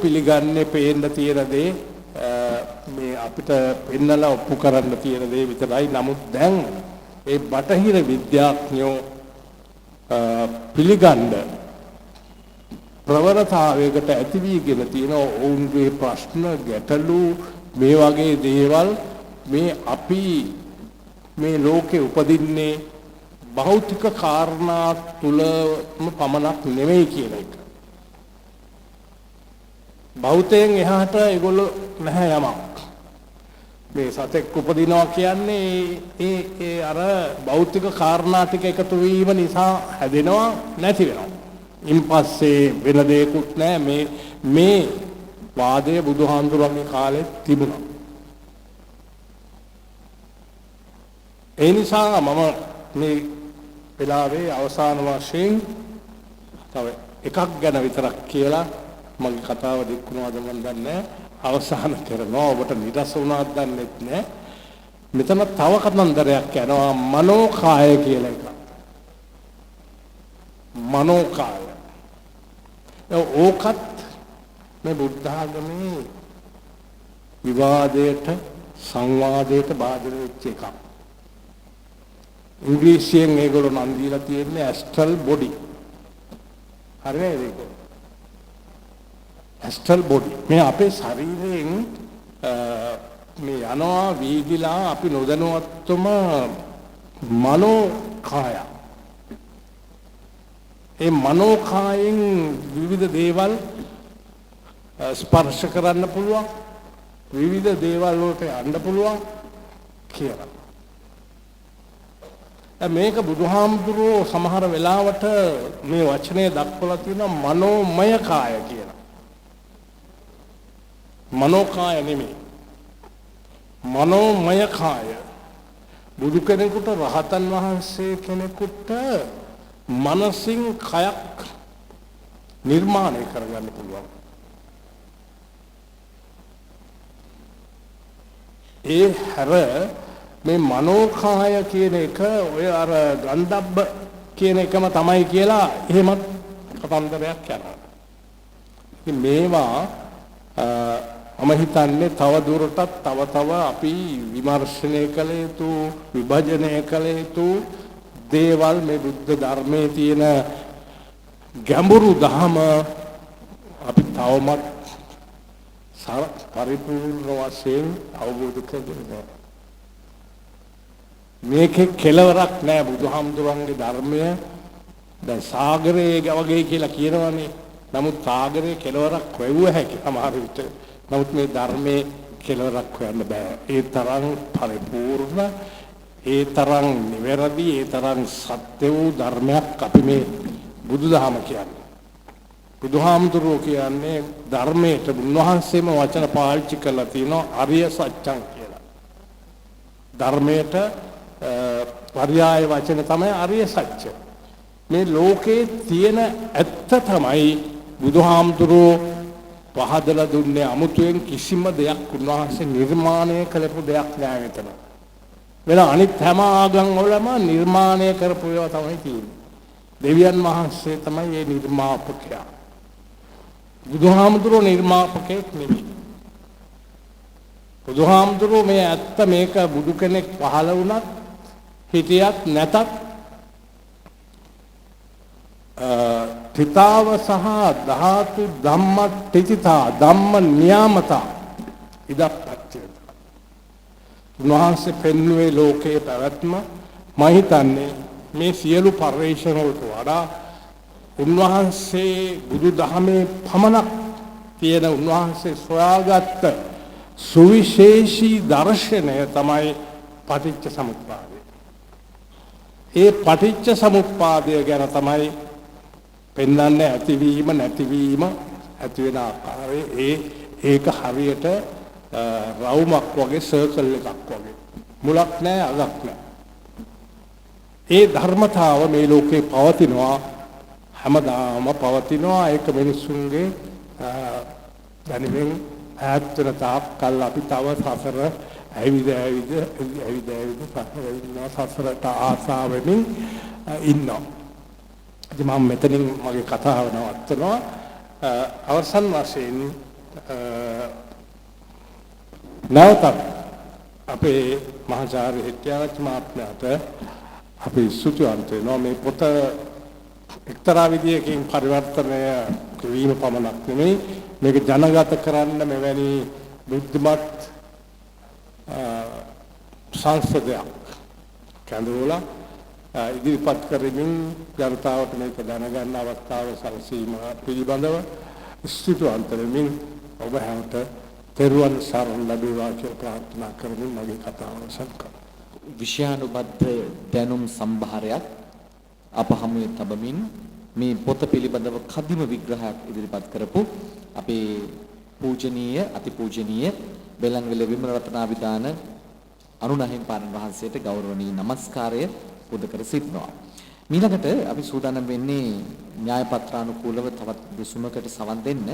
පිළිගන්නේ පේන්න තියෙන දේ මේ අපිට පෙන්නලා ඔප්පු කරන්න තියෙන දේ විතරයි. නමුත් දැන් ඒ බටහිර විද්‍යාඥයෝ පිළිගන්න ප්‍රවණතාවයකට ඇති වීගෙන තියෙන ඔවුන්ගේ ප්‍රශ්න ගැටලු මේ වගේ දේවල් මේ අපි මේ ලෝකේ උපදින්නේ භෞතික කාරණා තුලම පමණක් නෙමෙයි කියන එක. භෞතයෙන් එහාට ඒගොල්ලෝ නැහැ යමක්. මේ සතෙක් උපදිනවා කියන්නේ ඒ අර භෞතික කාරණා ටික එකතු වීම නිසා හැදෙනවා නැති වෙනවා. ඉන්පස්සේ වෙන දෙයක්වත් නැහැ. මේ වාදය බුදුහාමුදුරන්ගේ කාලේ තිබුණා. ඒ නිසා මම මේ වෙලාවේ අවසාන වශයෙන් තව එකක් ගැන විතරක් කියලා මගේ කතාව දික්ුණාද මන් දන්නේ අවසන් කරනවා. ඔබට නිරස වුණාද දන්නේ නැහැ. මෙතන තව කතන්දරයක් යනවා මනෝකාය කියලා එකක්. මනෝකාය. ඕකත් මේ බුද්ධ ආගමේ විවාදයට සංවාදයට බාධා වෙච්ච එකක්. ඉංග්‍රීසියෙන් ඒගොල්ලෝ නම් දීලා තියෙන්නේ ඇස්ට්‍රල් බොඩි. හරිද ඒක? Astral body. මේ අපේ ශරීරයෙන් මේ යනවා වීදිලා අපි නොදැනුවත්වම මනෝකාය. ඒ මනෝකායෙන් විවිධ දේවල් ස්පර්ශ කරන්න පුළුවන්. විවිධ දේවල් වලට යන්න පුළුවන් කියලා. මේක බුදුහාමුදුරුවෝ සමහර වෙලාවට මේ වචනේ දක්වලා තියෙනවා මනෝමය කාය කියලා. මනෝකාය නෙමෙයි. මනෝමය කාය. බුදු කෙනෙකුට රහතන් වහන්සේ කෙනෙකුට මනසින් කයක් නිර්මාණය කරගන්න පුළුවන්. ඒ හැර මේ මනෝකාය කියන එක ඔය අර ගන්ධබ්බ කියන එකම තමයි කියලා එහෙමත් කතන්දරයක් යනවා. ඉතින් මේවා මම හිතන්නේ තව දුරටත් තව අපි විමර්ශනය කළ යුතු විභජනය කළ යුතු දේවල් මේ බුද්ධ ධර්මයේ තියෙන ගැඹුරු ධම අපි තවමත් පරිපූර්ණ වශයෙන් අවබෝධ කරගන්න. මේකේ කෙලවරක් නැහැ බුදුහාමුදුරන්ගේ ධර්මය. දැන් සාගරයේ වගේ කියලා කියනවනේ. නමුත් සාගරයේ කෙලවරක් හොයුව හැකි සමහර විට. නමුත් මේ ධර්මයේ කෙලවරක් හොයන්න බෑ. ඒ තරම් පරිපූර්ණ, ඒ තරම් නිවැරදි, ඒ තරම් සත්‍ය වූ ධර්මයක් අපි මේ බුදුදහම කියන්නේ. බුදුහාමුදුරුවෝ කියන්නේ ධර්මයට උන්වහන්සේම වචන පාවිච්චි කරලා තියෙනවා අරිය සත්‍යං කියලා. ධර්මයට පర్యాయ වචන තමයි අරිය සත්‍ය. මේ ලෝකේ තියෙන ඇත්ත තමයි බුදුහාමුදුරුවෝ පහදලා දුන්නේ. අමුතුවෙන් කිසිම දෙයක් උන්වහන්සේ නිර්මාණය කළපු දෙයක් නෑ මෙතන. වෙන අනිත් හැම ආගම් වලම නිර්මාණය කරපු ඒවා තමයි තියෙන්නේ. දෙවියන් වහන්සේ තමයි මේ නිර්මාපකයා. බුදුහාමුදුරුවෝ නිර්මාපකයෙක් නෙමෙයි. බුදුහාමුදුරුවෝ මේ ඇත්ත මේක බුදු කෙනෙක් පහළ වුණත් හිටියත් නැතත් තිතාව සහ ධාතු ධම්ම තිතිතා ධම්ම නියාමතා ඉදප්පච්චය. උන්වහන්සේ පෙන්වුවේ ලෝකයේ පැවැත්ම මම හිතන්නේ මේ සියලු පරිශ්‍රණ වලට වඩා උන්වහන්සේ බුදු දහමේ පමණක් තියෙන උන්වහන්සේ සොයාගත්ත සුවිශේෂී දර්ශනය තමයි පටිච්ච සමුප්පාදය. ඒ පටිච්ච සමුප්පාදය ගැන තමයි පෙන්වන්නේ ඇතිවීම නැතිවීම ඇති වෙන ආකාරය. ඒක හරියට රවුමක් වගේ සර්කල් එකක් වගේ. මුලක් නැහැ අගක් නැහැ. ඒ ධර්මතාව මේ ලෝකේ පවතිනවා හැමදාම පවතිනවා. ඒක මිනිසුන්ගේ දැනුමින් ඈත් වෙන තාක් කල් අපි තව සසර ඇවිද සසරට ආසාවෙමින් ඉන්නවා. ඉතින් මම මෙතනින් මගේ කතාව නවත්තනවා. අවසන් වශයෙන් නැවතත් අපේ මහාචාර්ය හිටියාචාර්ය මහත්මයාට අපි සුතුවන්ත වෙනවා මේ පොත එක්තරා විදියකින් පරිවර්තනය වීම පමණක් නෙමෙයි මේක ජනගත කරන්න මෙවැනි බුද්ධිමත් සංසදයක් කැඳවලා ඉදිරිපත් කරමින් ජනතාවට මේක දැනගන්න අවස්ථාව සැලසීම පිළිබඳව ස්තුතිවන්ත වෙමින් ඔබ හැමෝට තෙරුවන් සරණ ලැබේවා කියලා ප්‍රාර්ථනා කරමින් මගේ කතාව අවසන් කරනවා. විෂයානුබද්ධ දැනුම් සම්භාරයක් අප හමුවේ තබමින් මේ පොත පිළිබඳව කදිම විග්‍රහයක් ඉදිරිපත් කරපු අපේ පූජනීය අතිපූජනීය බෙලන්විල විමල රත්නාවිදාන අනුනහිමිපාණන් වහන්සේට ගෞරවනීය නමස්කාරය පුද කර සිටිනවා. ඊළඟට අපි සූදානම් වෙන්නේ න්‍යාය පත්‍රානුකූලව තවත් දෙසුමකට සවන් දෙන්න.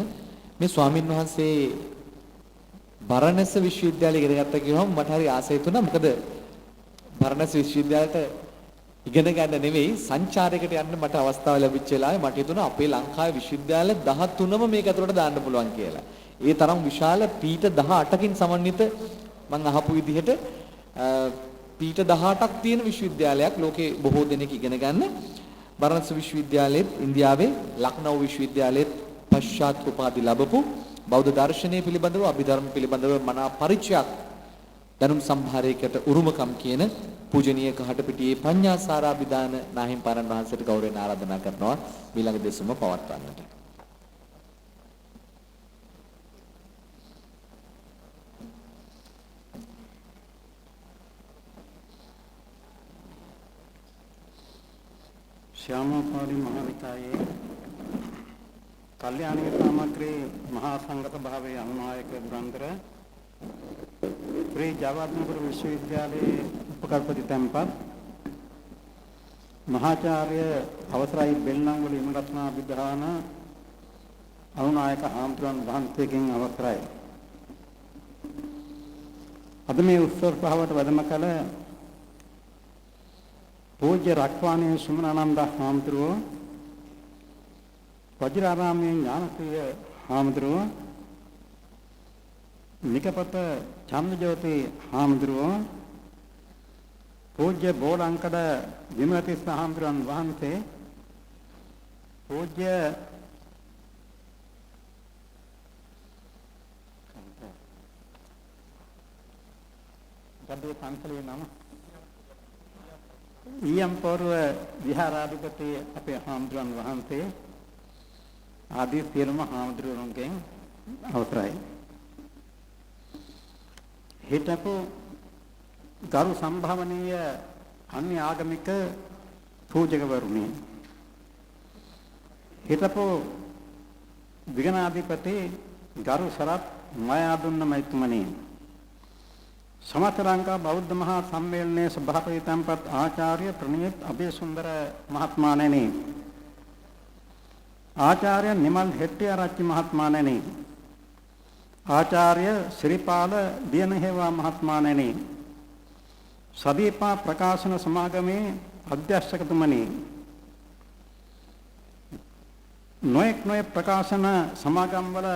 මේ ස්වාමින් වහන්සේ බරණැස විශ්වවිද්‍යාලය ඉගෙන ගත්තා කියවම මට හරි ආසයි තුණා. මොකද බරණැස විශ්වවිද්‍යාලයට ඉගෙන ගන්න නෙවෙයි සංචාරයකට යන්න මට අවස්ථාව ලැබිච්ච වෙලාවේ මට හිතුණා අපේ ලංකාවේ විශ්වවිද්‍යාල 13ම මේක ඇතුළට දාන්න පුළුවන් කියලා. ඒ තරම් විශාල පීඨ 18කින් සමන්විත මම අහපු විදිහට පීඨ 18ක් තියෙන විශ්වවිද්‍යාලයක් ලෝකේ බොහෝ දෙනෙක් ඉගෙන ගන්න. බරණැස විශ්වවිද්‍යාලයේ ඉන්දියාවේ ලක්නෝ විශ්වවිද්‍යාලයේ පශ්චාත් උපාධි ලැබපු බෞද්ධ දර්ශනය පිළිබඳව අභිධර්ම පිළිබඳව මනා පරිචයක් දැනුම් සම්භාරයකට උරුමකම් කියන පූජනීය කහටපිටියේ පඤ්ඤාසාරාභිදාන නාහිමිපාණන් වහන්සේට ගෞරවයෙන් ආරාධනා කරනවා ඊළඟ දෙසුම පවත්වන්නට. ශ්‍යාමපාරි මහවිකායේ කල්යාණික සාමග්‍රී මහා සංඝත භාවයේ අනුනායක ගුරුන්තර ශ්‍රී ජවර්ධනපුර විශ්වවිද්‍යාලයේ උපකල්පති තැන්පත් මහාචාර්ය අවසරයි බෙල්ලන්වල විමලරත්නාභිදාන අනුනායක ආම්තුරන් වහන්සේගෙන් අවසරයි. අද මේ උත්සව සභාවට වැඩම කළ පූජ්‍ය රක්වාණේ සුමනානන්ද හාමුදුරුවෝ වජිරාරාමයේ ඥානප්‍රිය හාමුදුරුවෝ නිකපත චන්දජෝති හාමුදුරුවෝ පූජ්‍ය බෝලංකඩ විමලතිස්ස හාමුදුරන් වහන්සේ පූජ්‍ය ගද්දේ පන්සලේ නම ඊයම්පෝරුව විහාරාධිපති අපේ හාමුදුරන් වහන්සේ ආදී සියලුම හාමුදුරුවන්ගෙන් අවසරයි. හිටපු ගරු සම්භාවනීය අන්‍ය ආගමික පූජකවරුනි, හිටපු විගණාධිපති ගරු සරත් මයාදුන්න මෛත්‍රමණි, සමස්ත ලංකා බෞද්ධ මහා සම්මේලනයේ සභාපති තැන්පත් ආචාර්ය ප්‍රණීත් අබේසුන්දර මහත්මයාණෙනි, ආචාර්ය නිමල් හෙට්ටිආරච්චි මහත්මයාණෙනි, ආචාර්ය ශ්‍රීපාල දියනහේවා මහත්මයාණෙනි, සදීපා ප්‍රකාශන සමාගමේ අධ්‍යක්ෂකතුමනි, නොඑක් ප්‍රකාශන සමාගම් වල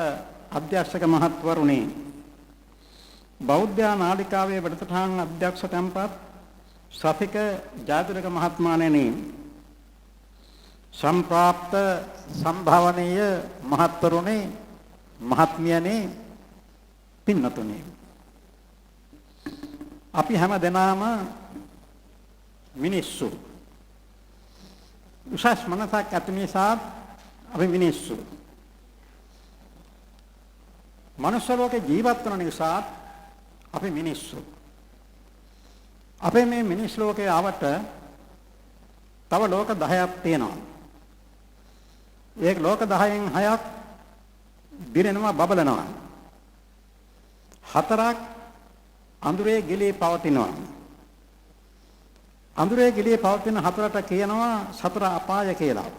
අධ්‍යක්ෂක මහත්වරුනි, බෞද්ධ නාලිකාවේ වැඩසටහන් අධ්‍යක්ෂ තැන්පත් සතික ජාතික මහත්මයාණෙනි, සම්ප්‍රාප්ත සම්භාවනීය මහත්වරුනි, මහත්මියනි, පින්නතුනි, අපි හැම දෙනාම මිනිස්සු. උසස් මනසක් ඇති නිසා අපි මිනිස්සු. මනුෂ්‍ය ලෝකේ ජීවත් වන නිසා අපි මිනිස්සු. අපේ මේ මිනිස් ලෝකේ ආවට තව ලෝක 10ක් තියෙනවා. ඒ ලෝක 10න් 6ක් දිරෙනවා, බබලනවා. 4ක් අඳුරේ ගිලී පවතිනවා. අඳුරේ ගිලී පවතින 4ට කියනවා සතර අපාය කියලා.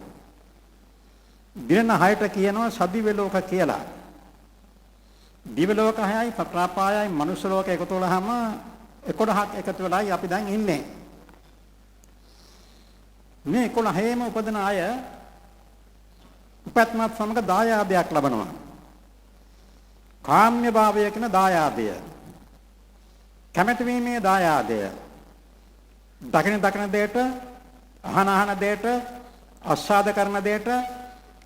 දිරෙන 6ට කියනවා සදිව්‍ය ලෝක කියලා. දිව්‍ය ලෝක 6යි සතර අපායයි මනුෂ්‍ය ලෝක එකතු වුණාම 11ක් එකතු වෙලායි අපි දැන් ඉන්නේ. මේ 11ේම උපදින අය උපත්මත් සමග දායාදයක් ලබනවා. කාම්‍ය භාවය කියන දායාදය. කැමැති වීමේ දායාදය. දකින දෙයට, අහන දෙයට, ආස්වාද කරන දෙයට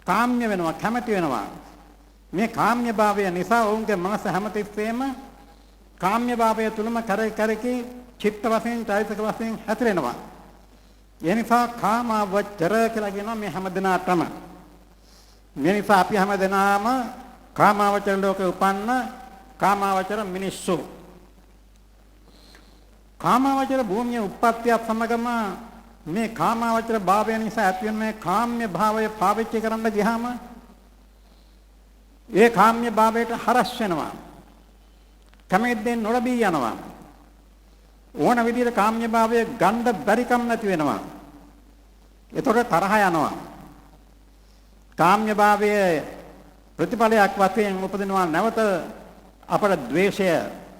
කාම්‍ය වෙනවා, කැමැති වෙනවා. මේ කාම්‍ය භාවය නිසා ඔවුන්ගේ මනස හැමතිස්සෙම කාම්‍ය භාවය තුලම කරකි චිත්ත වශයෙන්, චෛතසික වශයෙන් හැතරෙනවා. ඒ නිසා කාමවචර කියලා කියනවා මේ හැමදෙනාටම. මේ නිසා අපි හැමදෙනාම කාමවචර ලෝකේ උපන්න කාමවචර මිනිස්සු. කාමවචර භූමියේ උප්පත්තිය සමගම මේ කාමවචර භාවය නිසා ඇතිවෙන මේ කාම්‍ය භාවය පාවිච්චි කරන්න ගියාම ඒ කාම්‍ය භාවයට හරස් වෙනවා. කැමැත්තෙන් නොලබී යනවා. ඕන විදිහට කාම්‍ය භාවය ගන්න බැරිකම් නැති වෙනවා. ඒතකොට තරහ යනවා. කාම්‍ය භාවයේ ප්‍රතිඵලයක් වශයෙන් උපදිනවා නැවත අපේ ද්වේෂය,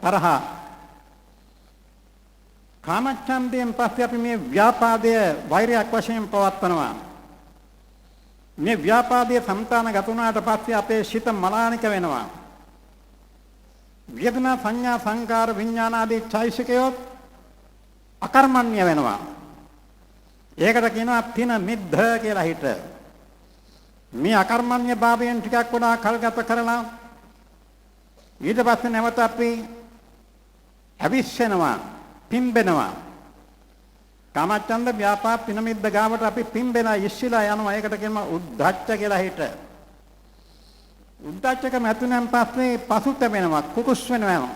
තරහ. කාමච්ඡන්දයෙන් පස්සේ අපි මේ ව්‍යාපාදය වෛරයක් වශයෙන් පවත්වනවා. මේ ව්‍යාපාදයේ සම්තානගත වුණාට පස්සේ අපේ සිත මලානික වෙනවා. වේදනා, සංඥා, සංකාර, විඥාන ආදී චෛතසිකයෝ අකර්මණ්‍ය වෙනවා. ඒකට කියනවා තින මිද්ධ කියලා හිත. මේ අකර්මණ්‍ය භාවයෙන් ටිකක් වඩා කල්ගත කරලා ඊට පස්සේ නැවත අපි අවිස්සෙනවා, පිම්බෙනවා. කාමච්ඡන්ද, ව්‍යාපාද, තින මිද්ධ ගාවට අපි පිම්බෙනා ඉස්සිලා යනවා. ඒකට කියනවා උද්ධච්ච කියලා හිත. උද්ධච්චක මැතුණන් පස්සේ පසුතැවෙනවා, කුකුස් වෙනවා.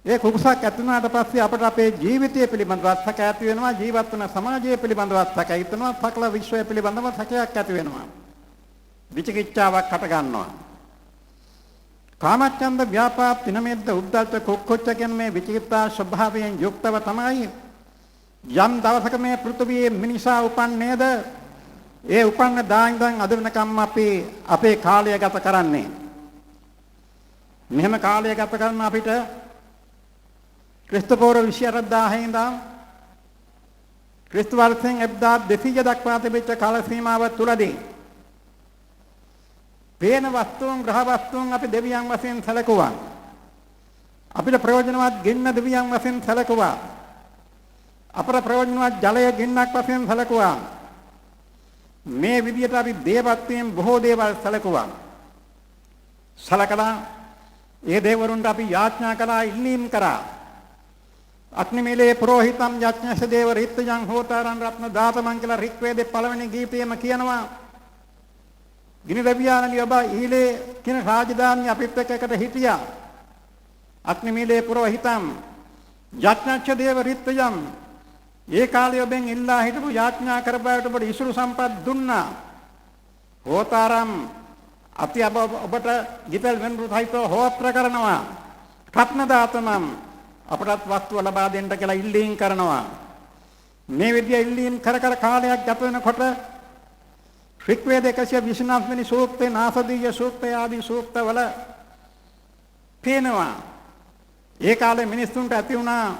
ඒ කුකුසක් ඇතුණාට පස්සේ අපට අපේ ජීවිතය පිළිබඳව සැක ඇති වෙනවා, ජීවත් වෙන සමාජය පිළිබඳව සැක හිතෙනවා, සකල විශ්වය පිළිබඳව සැකයක් ඇති වෙනවා. විචිකිච්ඡාවක් හට ගන්නවා. කාමච්ඡන්ද, ව්‍යාපාද, තිනමෙද්ද, උද්ධච්ච, කුක්කුච්ච කියන මේ විචිකිච්ඡා ස්වභාවයෙන් යුක්තව තමයි යම් දවසක මේ පෘථිවියේ මිනිසා උපන්නේද ඒ උපන්න දායින්දන් අද වෙනකම් අපි අපේ කාලය ගත කරන්නේ. මෙහෙම කාලය ගත කරන අපිට ක්‍රිස්තු පූර්ව 28000 ඉඳන් ක්‍රිස්තු වර්ෂයෙන් 1200 දක්වා තිබෙච්ච කාල සීමාව තුලදී පේන වස්තුන්, ග්‍රහ වස්තුන් අපි දෙවියන් වශයෙන් සැලකුවා. අපිට ප්‍රයෝජනවත් ගින්න දෙවියන් වශයෙන් සැලකුවා. අපට ප්‍රයෝජනවත් ජලය ගින්නක් වශයෙන් සැලකුවා. මේ විදිහට අපි දේවත්වයෙන් බොහෝ දේවල් සැලකුවා. සලකලා ඒ දේවරුන්ට අපි යාඥා කළා, ඉල්ලීම් කරා. අග්නිමේලේ පුරোহিතම් යඥස දේව රිත්තයන් හෝතරන් රත්න දාතමන් කියලා රික්වේදේ පළවෙනි ගීතයේම කියනවා. ගිනි දෙවියන්නි ඔබ ඊලේ කියන රාජධානිය අපිත් එක්ක හිටියා. අග්නිමේලේ පුරোহিතම් යඥස දේව රිත්තයන් ඒ කාලේ ඔබෙන් ඉල්ලා හිටපු යාඥා කරබයට ඔබට ඉසුරු සම්පත් දුන්නා. හෝතරම් අපි ඔබට ගිතල් වෙනරු සහිතව හෝත්‍ර කරනවා. රත්න දාතමන් අපටත් වස්තුව ලබා දෙන්න කියලා ඉල්ලීම් කරනවා. මේ විදිය ඉල්ලීම් කර කාලයක් ගත වෙනකොට ඍග්වේද 129 වෙනි සූක්තේ, නාසදීය සූක්තය ආදී සූක්තවල පේනවා. ඒ කාලේ මිනිස්සුන්ට ඇති වුණා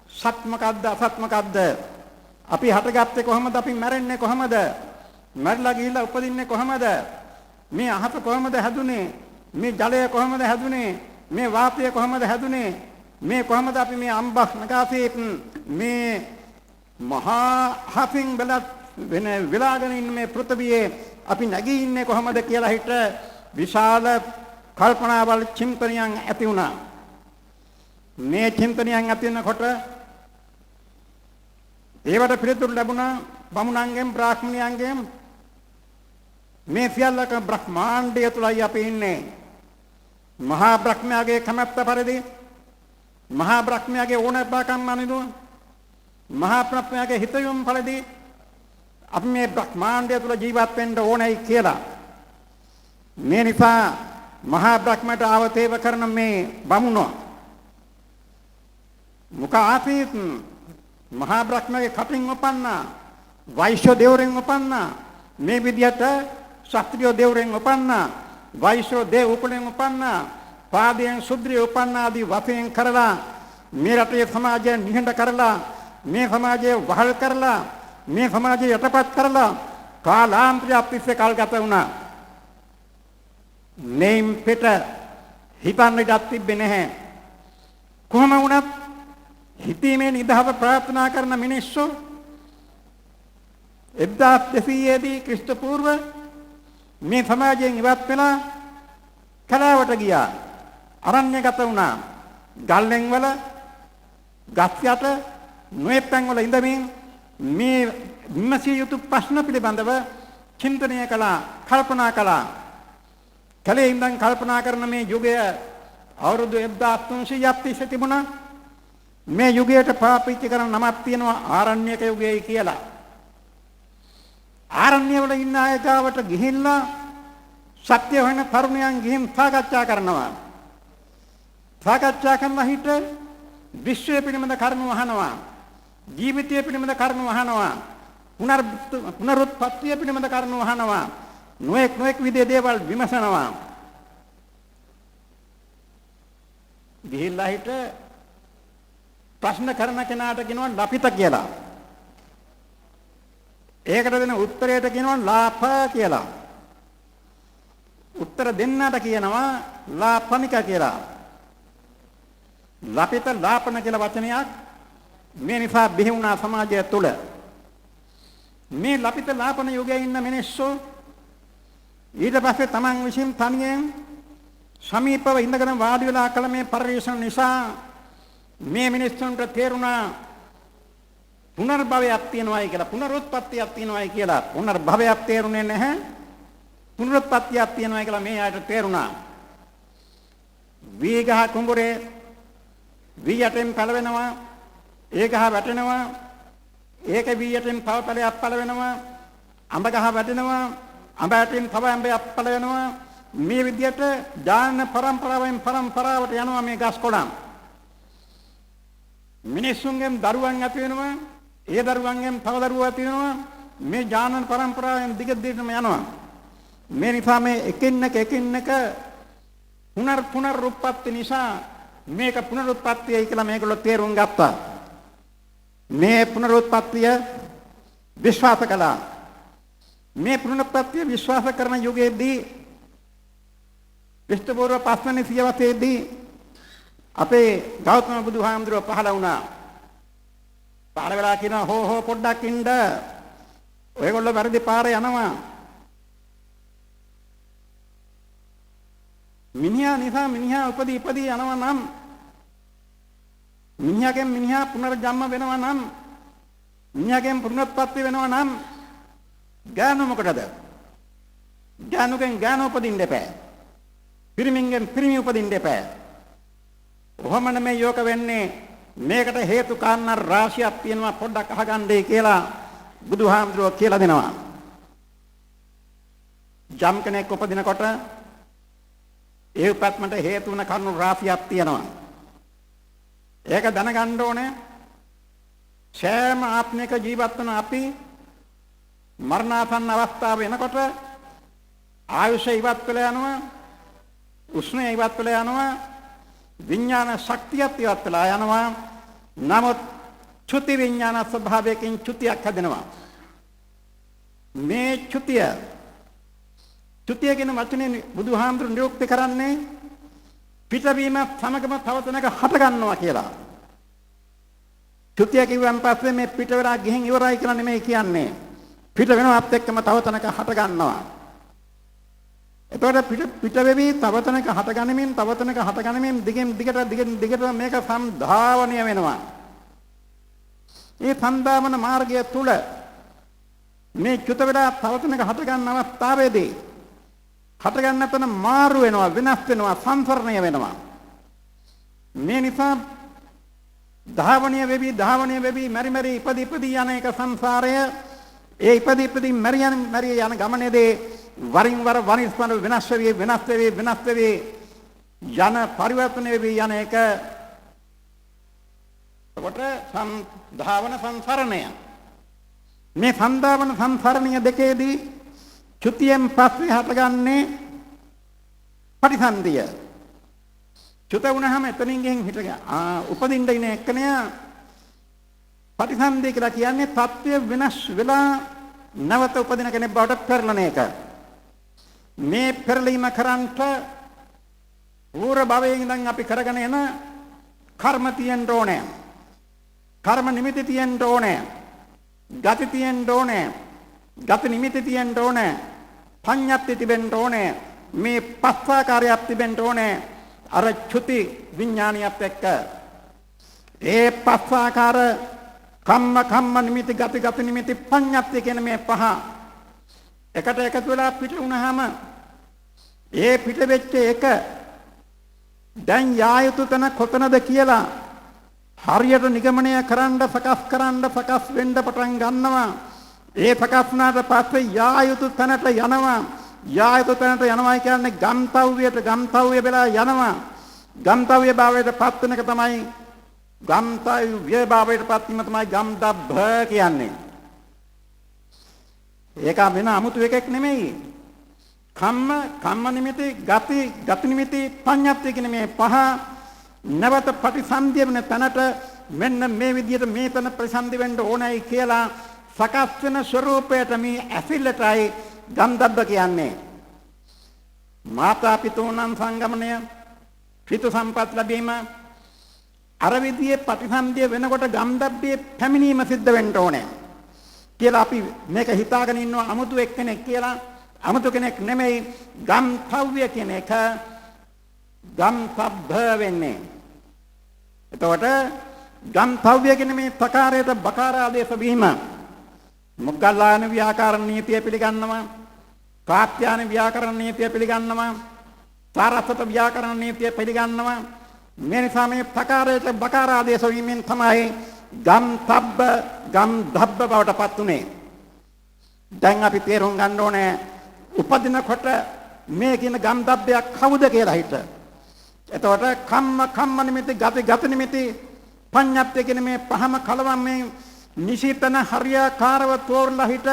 සත් මොකද්ද, අසත් මොකද්ද? අපි හටගත්තේ කොහමද? අපි මැරෙන්නේ කොහමද? මැරිලා ගිහිල්ලා උපදින්නේ කොහමද? මේ අහස කොහමද හැදුනේ? මේ ජලය කොහමද හැදුනේ? මේ වාතය කොහමද හැදුනේ? මේ කොහමද අපි මේ අම්බස් නගාසේ මේ මහා හපින් බලත් වෙන විලාගෙන ඉන්න මේ පෘථිවියේ අපි නැගී ඉන්නේ කොහමද කියලා හිත විශාල කල්පනාවල්, චින්තනයන් ඇති වුණා. මේ චින්තනයන් ඇති වෙනකොට ඒවට පිළිතුරු ලැබුණා බමුණන්ගෙන්, බ්‍රාහ්මණයන්ගෙන්. මේ සියල්ලක බ්‍රහ්මාණ්ඩය තුලයි අපි ඉන්නේ. මහා බ්‍රහ්මයාගේ කැමැත්ත පරිදි, මහා බ්‍රහ්මයාගේ ඕනෑකම් අනුව, මහා බ්‍රහ්මයාගේ හිතයුම් පරිදි අපි මේ බ්‍රහ්මාණ්ඩය තුල ජීවත් වෙන්න ඕනයි කියලා. මේ නිසා මහා බ්‍රහ්මයට ආවතේව කරන මේ බමුණෝ මුකාපීත් මහා බ්‍රහ්මයාගේ කටින් උපන්නා, වෛශ්‍ය දෙවරෙන් උපන්නා. මේ විදිහට ශාස්ත්‍රීය දෙවරෙන් උපන්නා, වෛශ්‍ය දෙව උපලෙන් උපන්නා, පාදයෙන් ශුද්‍රිය උපන්නා ආදී වශයෙන් කරලා මේ රටේ සමාජය නිහඬ කරලා, මේ සමාජය වහල් කරලා, මේ සමාජය යටපත් කරලා කාලාන්තරයක් තිස්සේ කල් ගත වුණා. නේම් පිට හිතන්න ඉඩක් තිබෙන්නේ නැහැ. කොහොම වුණත් හිතීමේ නිදහස ප්‍රාර්ථනා කරන මිනිස්සු 1200 දී ක්‍රිස්තු පූර්ව මේ සමාජයෙන් ඉවත් වෙලා කලාවට ගියා. අරණ්‍යගත වුණා. ගල්ලෙන් වල ගස් යට නොයෙක් තැන්වල ඉඳමින් මේ විමසිය යුතු ප්‍රශ්න පිළිබඳව චින්තනය කළා, කල්පනා කළා. කලේ ඉඳන් කල්පනා කරන මේ යුගය අවුරුදු 1300ක් තිස්සේ තිබුණා. මේ යුගයට පාපිච්ච කරන නමක් තියෙනවා ආරණ්‍යක යුගයයි කියලා. ආරණ්‍ය වල ඉන්න අය ගාවට ගිහිල්ලා සත්‍ය හොයන තරුණයන් ගිහින් සාකච්ඡා කරනවා. සාකච්ඡා කරන හිට විශ්වය පිළිබඳ කරුණු අහනවා. ජීවිතය පිළිබඳ කරුණු අහනවා. පුනරුත්පත්තිය පිළිබඳ කරුණු අහනවා. නොඑක් විදිහේ දේවල් විමසනවා. ගිහිල්ලා හිට ප්‍රශ්න කරන කෙනාට කියනවා ලපිත කියලා. ඒකට දෙන උත්තරයට කියනවා ලාප කියලා. උත්තර දෙන්නට කියනවා ලාපනික කියලා. ලපිත ලාපන කියලා වචනයක් මේ නිසා බිහි වුණා සමාජය තුළ. මේ ලපිත ලාපන යුගයේ ඉන්න මිනිස්සු ඊට පස්සේ Taman විසින් තනියෙන් සමීපව ඉඳගෙන වාඩි වෙලා කළ මේ පරිශ්‍රණ නිසා මේ මිනිස්සුන්ට තේරුණා පුනර්භවයක් තියෙනවායි කියලා, පුනරුත්පත්තියක් තියෙනවායි කියලා. පුනර්භවයක් තේරුනේ නැහැ, පුනරුත්පත්තියක් තියෙනවායි කියලා මේ අයට තේරුණා. වී ගහ කුඹුරේ වී යටෙන් පළවෙනවා, ඒ ගහ වැටෙනවා, ඒක වී යටෙන් තව පැලයක් පළවෙනවා, අඹ ගහ වැටෙනවා, අඹ යටෙන් තව අඹයක් පළවෙනවා. මේ විදිහට ඥාන පරම්පරාවෙන් පරම්පරාවට යනවා මේ ගස් කොළන්. මිනිස්සුන්ගෙන් දරුවන් ඇති වෙනවා, ඒ දරුවන්ගෙන් තව දරුවෝ ඇති වෙනවා. මේ ඥාන පරම්පරාවෙන් දිගටම යනවා. මේ නිසා මේ එකින් එක පුනරුත්පත්ති නිසා මේක පුනරුත්පත්තියයි කියලා මේගොල්ලෝ තේරුම් ගත්තා. මේ පුනරුත්පත්තිය විශ්වාස කළා. මේ පුනරුත්පත්තිය විශ්වාස කරන යුගයේදී ක්‍රිස්තු පූර්ව 5 වෙනි සියවසේදී අපේ ගෞතම බුදුහාමුදුරුවෝ පහළ වුණා. පහළ වෙලා කියනවා හෝ පොඩ්ඩක් ඉන්න. ඔයගොල්ලෝ වැරදි පාරේ යනවා. මිනිහා නිසා මිනිහා උපදී යනවා නම්, මිනිහාගෙන් මිනිහා පුනර්ජන්ම වෙනවා නම්, මිනිහාගෙන් පුනරුත්පත්ති වෙනවා නම් ගානු මොකටද? ගානුගෙන් ගාන උපදින්න එපා. පිරිමින්ගෙන් පිරිමි උපදින්න එපා. කොහොම මේ යෝක වෙන්නේ? මේකට හේතු කාරණා රාශියක් තියෙනවා, පොඩ්ඩක් අහගන්නයි කියලා බුදුහාමුදුරුවෝ කියලා දෙනවා. ජම් කෙනෙක් උපදිනකොට ඒ උපත්මට හේතු වන කරුණු රාශියක් තියෙනවා. ඒක දැනගන්න ඕනේ. සෑම ආත්මික ජීවත් වන අපි මරණාසන්න අවස්ථාව වෙනකොට ආයුෂ ඉවත් වෙලා යනවා, උෂ්ණය ඉවත් වෙලා යනවා, විඥාන ශක්තියත් ඉවත් වෙලා යනවා. නමුත් චුති විඥාන ස්වභාවයෙන් චුතියක් හැදෙනවා. මේ චුතිය කියන වචනේ බුදුහාමුදුරු නිරුක්ති කරන්නේ පිටවීම සමගම තව තැනක හට ගන්නවා කියලා. චුතිය කිව්වන් පස්සේ මේ පිට වෙලා ගිහින් ඉවරයි කියලා නෙමෙයි කියන්නේ. පිට වෙනවත් එක්කම තව තැනක හට ගන්නවා. එතකොට පිට වෙවි තව තැනක හට ගනිමින් තව තැනක හට ගනිමින් දිගට මේක සම්ධාවනය වෙනවා. මේ සම්ධාවන මාර්ගය තුල මේ චුත වෙලා තව තැනක හට ගන්න අවස්ථාවේදී හට ගන්න තැන මාරු වෙනවා, විනාශ වෙනවා, සංසරණය වෙනවා. මේ නිසා ධාවනීය වෙවි මරි ඉපදී යන එක සංසාරය. ඒ ඉපදී මරි යන ගමනේදී වරින් වර වනිස්පන වෙනස් වෙවි යන පරිවර්තන වෙවි යන එක. කොට ධාවන සංසරණය. මේ සංධාවන සංසරණය දෙකේදී චුතියෙන් පස්සේ හටගන්නේ පටිසන්ධිය. චුත වුණාම එතනින් ගෙන් හිටගෙන උපදින්න ඉන එක්කෙනා පටිසන්ධිය කියලා කියන්නේ තත්ත්වය වෙනස් වෙලා නැවත උපදින කෙනෙක් බවට පෙරළන එක. මේ පෙරලීම කරන්ට පූර්ව භවයෙන් ඉඳන් අපි කරගෙන එන කර්ම තියෙන්න ඕනේ. කර්ම නිමිති තියෙන්න ඕනේ. ගති තියෙන්න ඕනේ. ගති නිමිති තියෙන්න ඕනේ. පඤ්ඤප්ති තිබෙන්න ඕනේ. මේ පස්සාකාරයක් තිබෙන්න ඕනේ. අර චුති විඥානියත් එක්ක ඒ පස්සාකාර කම්ම නිමිති ගති නිමිති පඤ්ඤප්ති කියන මේ පහ එකට එකතු වෙලා පිට වුණාම ඒ පිට වෙච්ච එක දැන් යා යුතු තැන කොතනද කියලා හරියට නිගමනය සකස් වෙන්න පටන් ගන්නවා. ඒ සකස් වුණාට පස්සේ යා යුතු තැනට යනවා. යා යුතු තැනට යනවා කියන්නේ ගම්තව්‍ය වෙලා යනවා. ගම්තව්‍ය භාවයට පත් වෙන එක තමයි ගම්තව්‍ය භාවයට පත් වීම තමයි ගම්දබ්බ කියන්නේ. ඒක වෙන 아무තු එකක් නෙමෙයි. කම්ම නිමිති ගති නිමිති පඤ්ඤප්ති කියන මේ පහ නැවත ප්‍රතිසන්දිය වෙන තැනට මෙන්න මේ විදිහට මේ තැන ප්‍රතිසන්දි වෙන්න ඕනයි කියලා සකස් වෙන ස්වરૂපයට මේ ඇසිල්ලටයි ගම්දබ්බ කියන්නේ. මාතා පිතෝනන් සංගමණය පිතු සම්පත් ලැබීම අර විදිහේ ප්‍රතිසන්දිය වෙනකොට ගම්දබ්බේ පැමිණීම සිද්ධ වෙන්න ඕනේ කියලා අපි මේක හිතාගෙන ඉන්නවා 아무තු එක්කෙනෙක් කියලා. 아무තු කෙනෙක් නෙමෙයි ගම්තව්‍ය කියන එක ගම්තබ්බ වෙන්නේ. එතකොට ගම්තව්‍ය කියන මේ තකාරයට බකාර ආදේශ වීම මොග්ගල්ලාන ව්‍යාකරණ නීතිය පිළිගන්නවා. කාත්‍යාන ව්‍යාකරණ නීතිය පිළිගන්නවා. සාරස්වත ව්‍යාකරණ නීතිය පිළිගන්නවා. මේ නිසා මේ තකාරයට බකාර ආදේශ වීමෙන් තමයි ගම්දබ්බ බවට පත් උනේ. දැන් අපි තේරුම් ගන්න ඕනේ උපදිනකොට මේ කියන ගම්දබ්බයක් කවුද කියලා හිත. එතකොට කම්ම නිමිති ගති නිමිති පඤ්ඤප්ති කියන මේ පහම කලවම් මේ නිශිතන හරියාකාරව තෝරලා හිත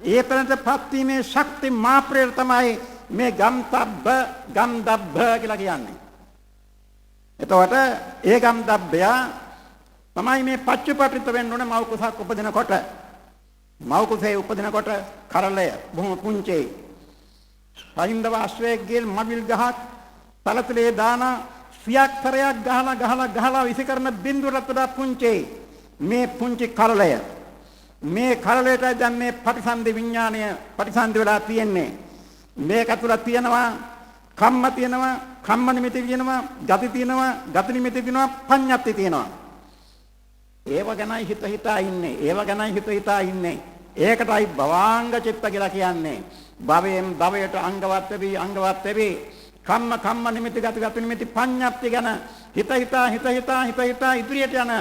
ඒතනටපත් වීමේ ශක්ති මාප්‍රය තමයි මේ ගම්දබ්බ කියලා කියන්නේ. එතකොට ඒ ගම්දබ්බය තමයි මේ පච්චපටිත වෙන්න ඕනේ මව් කුසක් උපදිනකොට. මව් කුසේ උපදිනකොට කරලය බොහොම පුංචි. සයින්දව අශ්වයෙක්ගේ මවිල් ගහක් තලතලේ දාන සියක්තරයක් ගහලා විසිකරන බින්දුවට වඩා පුංචි මේ පුංචි කරලය. මේ කරලයට දැන් මේ ප්‍රතිසන්දි විඥාණය ප්‍රතිසන්දි වෙලා තියෙන්නේ. මේක ඇතුළත තියෙනවා කම්ම නිමිති තියෙනවා, ගති තියෙනවා, ගති නිමිති තියෙනවා, පඤ්ඤප්ති තියෙනවා. ඒව ගැනයි හිත හිතා ඉන්නේ. ඒකටයි භවාංග චිත්ත කියලා කියන්නේ. භවයෙන් භවයට අංගවත් වෙවි කම්ම නිමිති ගති නිමිති පඤ්ඤප්ති ගැන හිත හිතා ඉදිරියට යන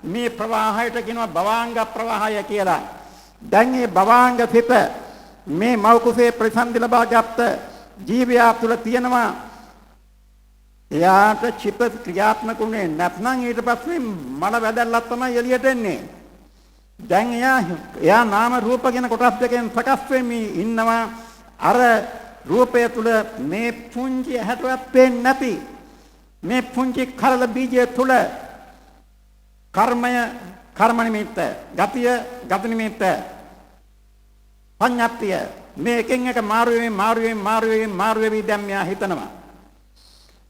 මේ ප්‍රවාහයට කියනවා භවාංග ප්‍රවාහය කියලා. දැන් මේ භවාංග සිත මේ මව් කුසේ ප්‍රතිසන්දි ලබා ගත්ත ජීවයා තුළ තියෙනවා. එයාට චිත්ත ක්‍රියාත්මක උනේ නැත්නම් ඊට පස්සේ මල වැදල්ලක් තමයි එළියට එන්නේ. දැන් එයා නාම රූප කියන කොටස් දෙකෙන් සකස් වෙමින් ඉන්නවා. අර රූපය තුල මේ පුංචි හැටවත් පේන්නේ නැති මේ පුංචි කරල බීජය තුල කර්ම නිමිත්ත, ගති නිමිත්ත, පඤ්ඤප්තිය මේ එකෙන් එක මාරු වෙවි දැන් මෙයා හිතනවා.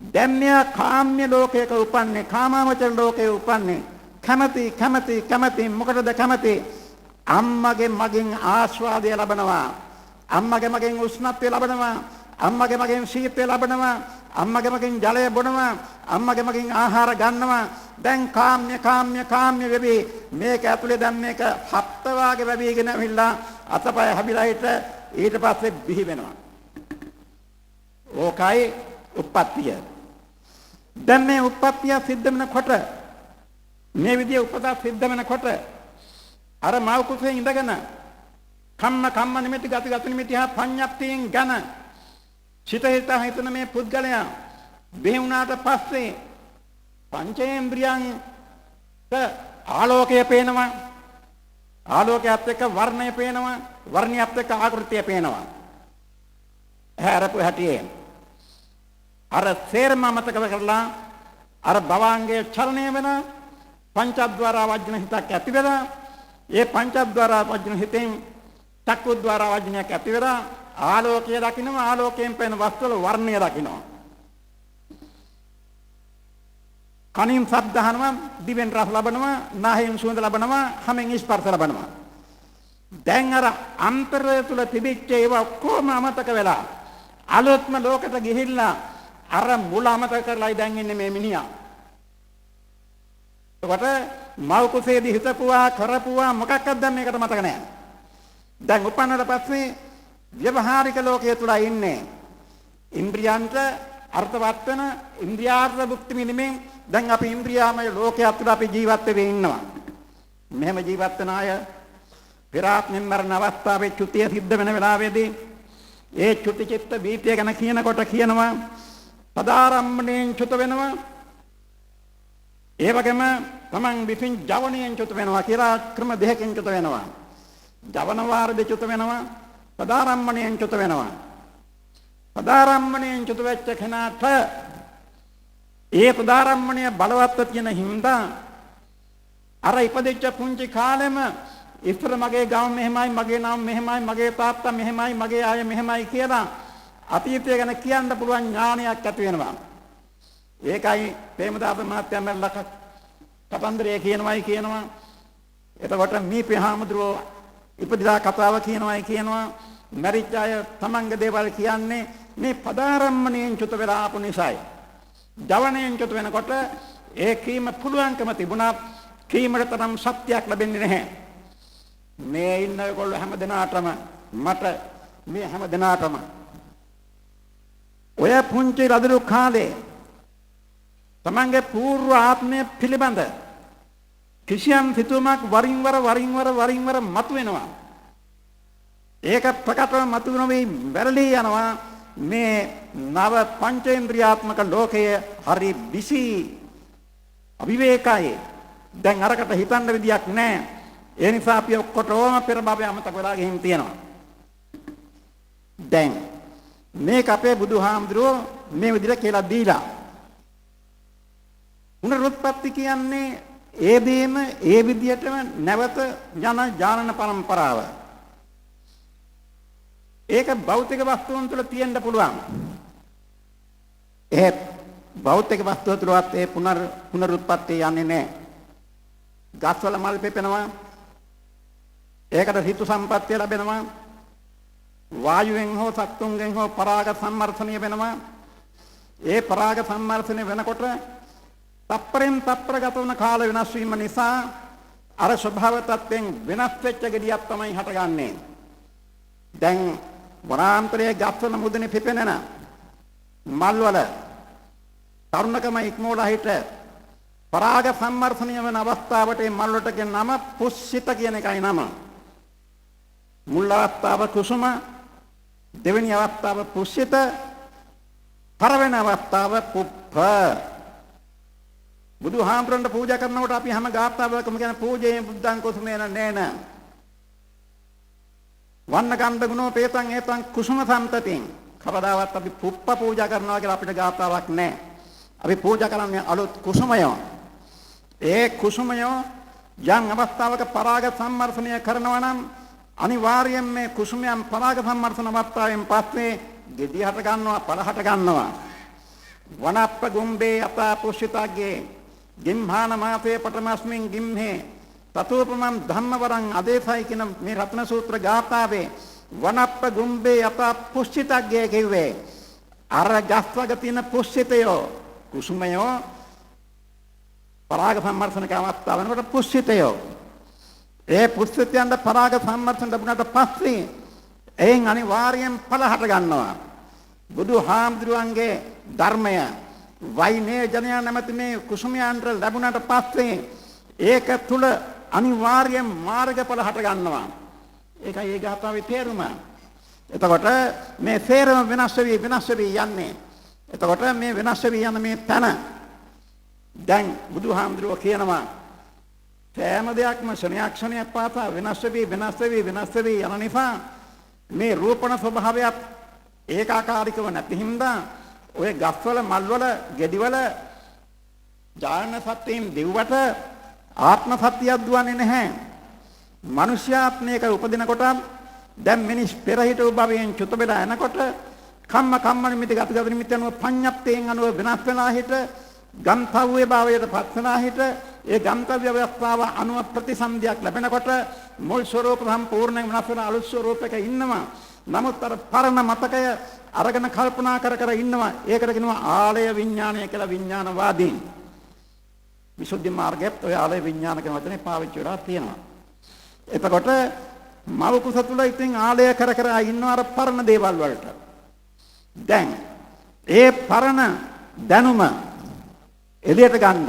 දැන් මෙයා කාම්‍ය ලෝකයක උපන්නේ, කාමාවචර ලෝකයේ උපන්නේ. කැමති මොකටද කැමති? අම්මගේ මගෙන් ආස්වාදය ලබනවා. අම්මගේ මගෙන් උෂ්ණත්වය ලබනවා. අම්මගේ මගෙන් සීතය ලබනවා. අම්මගේ මගෙන් ජලය බොනවා. අම්මගේ මගෙන් ආහාර ගන්නවා. දැන් කාම්‍ය වෙවි මේක ඇතුලේ දැන් මේක හත්ත වාගේ වෙවිගෙන ඇවිල්ලා අතපය හැබිලා ඊට පස්සේ බිහි වෙනවා. ඕකයි උප්පත්තිය. දැන් මේ උප්පත්තිය සිද්ධ වෙනකොට මේ විදිය උපදා සිද්ධ වෙනකොට අර මව කුසේ ඉඳගෙන කම්ම නිමිති ගති නිමිති හා පඤ්ඤප්තියෙන් ගැන හිතන මේ පුද්ගලයා බිහි වුණාට පස්සේ පංචේන්ද්‍රියන්ට ආලෝකය පේනවා. ආලෝකයත් එක්ක වර්ණය පේනවා. වර්ණයත් එක්ක ආකෘතිය පේනවා. හැරපු හැටියේ අර සේරම මතක කරලා අර භවාංගයේ චලනය වෙන පංචද්වාර වජ්න හිතක් ඇති වෙලා ඒ පංචද්වාර වජ්න හිතෙන් චක්කුද්වාර වජ්නයක් ඇති වෙලා ආලෝකය දකිනවා, ආලෝකයෙන් පෙනෙන වස්තු වල වර්ණය දකිනවා. කනින් ශබ්ද අහනවා, දිවෙන් රස ලබනවා, නාහයෙන් සුවඳ ලබනවා, හමෙන් ස්පර්ශ ලබනවා. දැන් අර අන්තරය තුල තිබිච්ච ඒවා ඔක්කොම අමතක වෙලා අලුත්ම ලෝකෙට ගිහිල්ලා අර මුල අමතක කරලායි දැන් ඉන්නේ මේ මිනිහා. ඒකට මව් කුසේදී හිතපුවා කරපුවා මොකක්වත් දැන් මේකට මතක නැහැ. දැන් උපන්නට පස්සේ ව්‍යවහාරික ලෝකයේ තුල ඉන්නේ. ඉන්ද්‍රියන්ට අර්ථවත් වෙන ඉන්ද්‍රියාර්ථ භුක්ති විඳින්මින් දැන් අපි ඉන්ද්‍රියාමය ලෝකයේ තුල අපි ජීවත් වෙවි ඉන්නවා. මෙහෙම ජීවත් වෙන අය පෙරාත්මෙන් මරණ අවස්ථාවේ චුතිය සිද්ධ වෙන වෙලාවේදී ඒ චුති චිත්ත වීතිය ගැන කියනකොට කියනවා පදාරම්මණයෙන් චුත වෙනවා. ඒ වගේම තමන් විසින් ජවණයෙන් චුත වෙනවා කියලා ක්‍රම දෙකකින් චුත වෙනවා. ජවන වාරදී චුත වෙනවා, පදාරම්මණයෙන් චුත වෙනවා. පදාරම්මණයෙන් චුත වෙච්ච කෙනාට ඒ පදාරම්මණය බලවත්ව තියෙන හින්දා අර ඉපදෙච්ච පුංචි කාලෙම ඉස්සර මගේ ගම මෙහෙමයි, මගේ නම මෙහෙමයි, මගේ තාත්තා මෙහෙමයි, මගේ අය මෙහෙමයි කියලා අතීතය ගැන කියන්න පුළුවන් ඥානයක් ඇති වෙනවා. ඒකයි ප්‍රේමදාස මහත්තයා මල්ලක කතන්දරය කියනවා. එතකොට මේ පහාමුදුරෝ ඉපදිලා කතාව කියනවා. මරිච්ච අය තමන්ගේ දේවල් කියන්නේ මේ පදාරම්මණයෙන් චුත වෙලා ආපු නිසායි. ජවණයෙන් චුත වෙනකොට ඒ කීම පුළුවන්කම තිබුණා, කීමකට තරම් සත්‍යයක් ලැබෙන්නේ නැහැ. මේ ඉන්න ඔයගොල්ලෝ හැම දිනාටම මට මේ හැම දිනාටම ඔය පුංචි රදරු කාලේ තමන්ගේ పూర్ව ආත්මය පිළිබඳ කිසියම් සිතුමක් වරින් වර මතුවෙනවා. ඒක ප්‍රකටව මතුවෙනවෙයි වැරලී යනවා. මේ නව පංචේන්ද්‍රියාත්මක ලෝකයේ හරි බිසි අවිවේකයි. දැන් අරකට හිතන්න විදියක් නැහැ. ඒ නිසා අපි ඔක්කොටම පෙර භවයේ අමතක වෙලා ගිහින් තියෙනවා. දැන් මේක අපේ බුදුහාමුදුරුවෝ මේ විදිහට කියලා දීලා. පුනරුත්පත්ති කියන්නේ ඒ දෙයම ඒ විදිහටම නැවත යන ඥානන પરම්පරාව. ඒක භෞතික වස්තුන් තුළ තියෙන්න පුළුවන්. ඒ භෞතික වස්තුව තුළවත් ඒ පුනරුත්පත්ති යන්නේ නැහැ. ගස්වල මල් පෙපෙනවා. ඒකට ඍතු සම්පත්තිය ලැබෙනවා. වායුවෙන් හෝ සත්තුන්ගෙන් හෝ පරාග සම්මර්ෂණය වෙනවා. ඒ පරාග සම්මර්ෂණය වෙනකොට තප්පරෙන් තප්පර ගත වන කාල වෙනස් වීම නිසා අර ස්වභාව තත්ත්වෙන් වෙනස් වෙච්ච gediyak තමයි හටගන්නේ. දැන් වනාන්තරයේ ගස්වල මුදුනේ පිපෙනන මල් වල තරුණකම ඉක්මෝලා හිට පරාග සම්මර්ෂණය වෙන අවස්ථාවට මේ මල් වලට කියන නම පුස්සිත කියන එකයි නම. මුල් අවස්ථාව කුසුම, දෙවෙනි අවස්ථාව පුස්සිත, පළවෙනි අවස්ථාව පුප්ප. බුදුහාමුදුරන්ට පූජා කරනකොට අපි හැම ගාථාවකම කියන පූජේ බුද්ධං කුසුමේන නේන. වන්න කන්ද ගුණෝ පේතං ඒතං කුසුම සම්තතින්. කවදාවත් අපි පුප්ප පූජා කරනවා කියලා අපිට ගාථාවක් නැහැ. අපි පූජා කරන්නේ අලුත් කුසුමය. ඒ කුසුමය යම් අවස්ථාවක පරාග සම්මර්ෂණය කරනවා නම් අනිවාර්යයෙන් මේ කුසුමයන් පරාග සම්මර්ෂණ අවස්ථාවෙන් පස්සේ ගෙඩි හට ගන්නවා, පළ හට ගන්නවා. වනප්ප ගුම්බේ අපා පුෂිතග්ගේ ගිම්හාන මාතේ පටමස්මින් ගිම්හේ තතෝපමං ධම්මවරං ආදේශයි කියන මේ රත්න සූත්‍ර ගාථාවේ වනප්ප ගුම්බේ අපා පුෂිතග්ගේ කිව්වේ අර ගස්වග තියෙන පුෂිතයෝ කුසුමයෝ පරාග සම්මර්ෂණක අවස්ථාව වෙනකොට පුෂිතයෝ ඒ පුෂිතයන්ට පරාග සම්මර්ෂණ ලැබුණාට පස්සේ එයින් අනිවාර්යෙන් ඵල හට ගන්නවා. බුදුහාමුදුරුවන්ගේ ධර්මය වයිනේ ජනයා නැමැති මේ කුසුමයන්ට ලැබුණාට පස්සේ ඒක තුල අනිවාර්යෙන් මාර්ගඵල හට ගන්නවා. ඒකයි ඒ ගාථාවේ තේරුම. එතකොට මේ තේරම වෙනස් වෙවි යන්නේ. එතකොට මේ වෙනස් වෙවි යන මේ තන දැන් බුදුහාමුදුරුවෝ කියනවා සෑම දෙයක්ම ක්ෂණයක් පාසා වෙනස් වෙවි යන නිසා මේ රූපණ ස්වභාවයත් ඒකාකාරීකව නැති හින්දා ඔය ගස්වල මල්වල ගෙඩිවල ජාන සත්‍යයෙන් දෙව්වට ආත්ම සත්‍යයක් දුවන්නේ නැහැ. මිනිස්යාත් මේක උපදිනකොට දැන් මිනිස් පෙරහිටු භවයෙන් චුත වෙලා යනකොට කම්ම නිමිති ගත නිමිති අනුව පඤ්ඤප්තයෙන් අනුව වෙනස් වෙනා හිට ගන්තව්‍ය භාවයට පත් වෙනා හිට ඒ ගන්තව්‍ය අවස්ථාව අනුව ප්‍රතිසන්දියක් ලැබෙනකොට මුල් ස්වરૂප සම්පූර්ණයෙන් වෙනස් වෙන අලුත් ස්වરૂපයක ඉන්නවා. නමුත් අර පරණ මතකය අරගෙන කල්පනා කර ඉන්නවා. ඒකට කියනවා ආලය විඥානය කියලා විඥානවාදීන්. විසුද්ධි මාර්ගයේත් ඔය ආලය විඥාන කියන වචනේ පාවිච්චි වෙලා තියෙනවා. එතකොට මව කුස තුල ඉතින් ආලය කර ඉන්නවා අර පරණ දේවල් වලට. දැන් ඒ පරණ දැනුම එළියට ගන්න